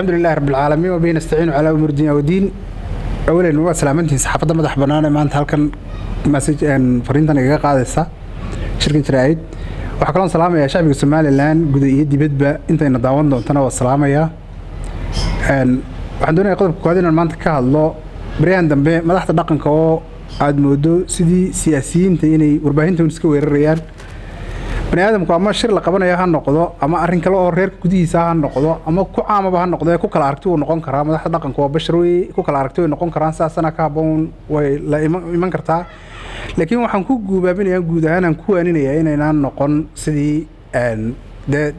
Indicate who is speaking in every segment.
Speaker 1: الحمد لله رب العالمين وبه نستعين على امور الدنيا والدين. اولا waa salaamantiin saxaafadda madax bannaan ee maanta halkan message fariintan iga qaadaysa shirkan jiraayid. Waxa kale oo salaamaya shacabka Soomaaliland guud iyo dibadba intayna daawan doontana waa salaamaya. Waxaan doonayaa qodobka koowaad inaan maanta ka hadlo baryahan dambe madaxda dhaqanka oo aad moodo sidii siyaasiyiinta inay warbaahinta iska weerarayaan. bani aadamku ama shir la qabanayo ha noqdo ama arrin kale oo reer gudihiisa ha noqdo ama ku caamaba ha noqdo ku kala aragti uu noqon karaa. madaxda dhaqanka waa bashar way ku kala aragti way noqon karaan saasana ka haboon way la iman kartaa. laakiin waxaan ku guubaabinayaa guud ahaan aan ku waaninayaa inaynaan noqon sidii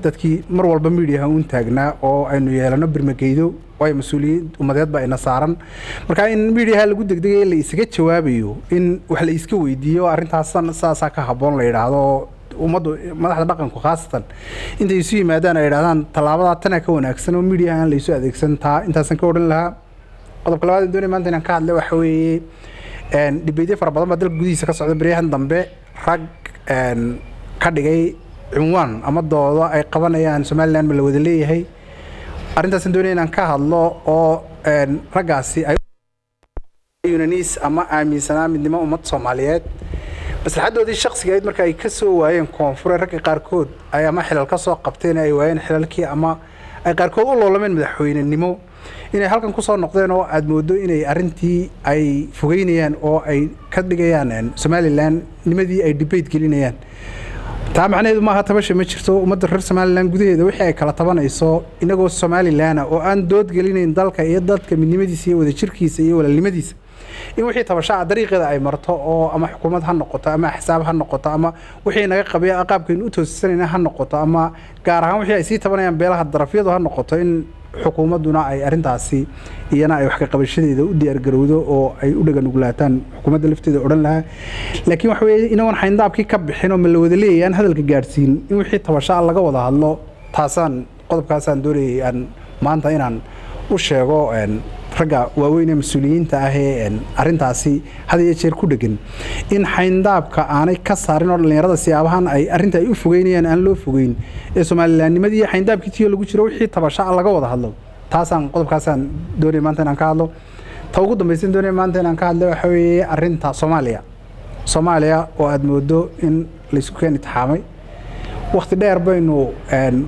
Speaker 1: dadkii mar walba media u taagnaa oo aynu yeelano birmageydo way mas'uuliyiin umadeed baa ina saaran. marka in media lagu degdegay la isaga jawaabayo in wax la iska weydiiyo arrintaas saasa ka haboon la yiraahdo madaxda dhaqanku khaasatan inta ay soo yimaadaan ay yiraahdaan talaabada tan ka wanaagsan oo media aan la isu adeegsan taa intaasan ka oran lahaa. qodobka labaad ee doonay maanta inaan ka hadlo waxa weeye dibadda fara badan dalka gudihiisa ka socda baryahan dambe rag ka dhigay cinwaan ama doodo ay qabanayaan Soomaaliland ma la wada leeyahay. arrintaas doonay inaan ka hadlo oo ragaasi ay yunanis ama aaminsanaa midnimo ummad Soomaaliyeed maslaxadoodii shakhsiga ay markay ka soo waayeen koonfur rag qaarkood ay ama xilal ka soo qabteen ay waayeen xilalkii ama ay qaarkood u loolameen madaxweynenimo inay halkan ku soo noqdeen oo aad moodo inay arrintii ay fogeynayaan oo ay ka dhigayaan Soomaaliland nimadii ay debate gelinayaan. taa macnaheedu ma aha tabasho ma jirto ummadda reer Soomaaliland gudaheeda wixii ay kala tabanayso inagoo Soomaaliland oo aan dood gelinayn dalka iyo dadka midnimadiisa iyo wada jirkiisa iyo walaalnimadiisa in wixii tabashaa dariiqada ay marto oo ama xukuumad ha noqoto ama xisaab ha noqoto ama wixii naga qabay qaabkeen u toossanayna ha noqoto ama gaar ahaan wixii ay sii tabanayaan beelaha darafyadu ha noqoto in xukuumaduna ay arrintaasi iyana ay wax ka qabashadeeda u diyaar garowdo oo ay u dhagan uglaataan xukuumadda lafteeda oran lahaa. laakiin waxa weeye inaan xayndaabkii ka bixin oo ma la wada leeyaan hadalka gaarsiin in wixii tabashaa laga wada hadlo taasaan qodobkaasaan doonayay aan maanta inaan u sheego ragga waaweyn ee mas'uuliyiinta ah ee arrintaasi hadiye jeer ku dhagan in xayndaabka aanay ka saarin oo dhalinyarada siyaabahan ay arrinta ay u fogeynayaan aan loo fogeyn ee Soomaalilandnimadii xayndaabkii lagu jiro wixii tabasha laga wada hadlo. taasaan qodobkaasaan doonay maanta inaan ka hadlo. ta ugu dambaysan doonay maanta inaan ka hadlo waxa weeye arrinta Soomaaliya oo aad moodo in la isku keen itixaamay waqti dheer baynu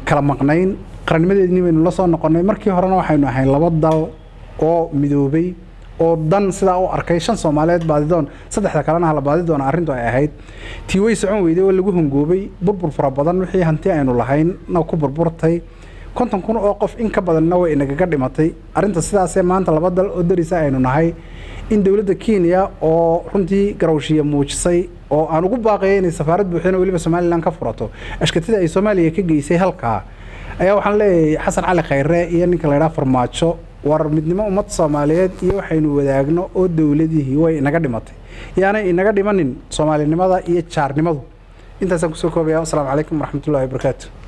Speaker 1: kala maqnayn qarannimadeedii baynu la soo noqonay markii horena waxaynu ahayn laba dal oo midoobay oo dan sida uu arkay shan Soomaaliyeed baadidoon saddexda kalena la baadidoon arrintu ay ahayd tii way socon weyday oo lagu hungoobay burbur fara badan wixii hanti aynu lahayn ku burburtay 50,000 oo qof in ka badanna way inaga dhimatay. arrinta sidaas ee maanta laba dal oo darisa aynu nahay in dawladda Kenya oo runtii garowshiya muujisay oo aan ugu baaqayay in safaarad buuxina waliba Soomaaliland ka furato ashkatida ay Soomaaliya ka geysay halka ayaa waxaan leeyahay Xasan Cali Khayre iyo ninka la yiraahdo Farmaajo war midnimo ummad Soomaaliyeed iyo waxaynu wadaagno oo dawladihii way inaga dhimatay yaana inaga dhimanin Soomaalinimada iyo jaarnimadu. intaas aan ku soo koobaya. Assalaamu calaykum waraxmatullaahi wabarakaatuh.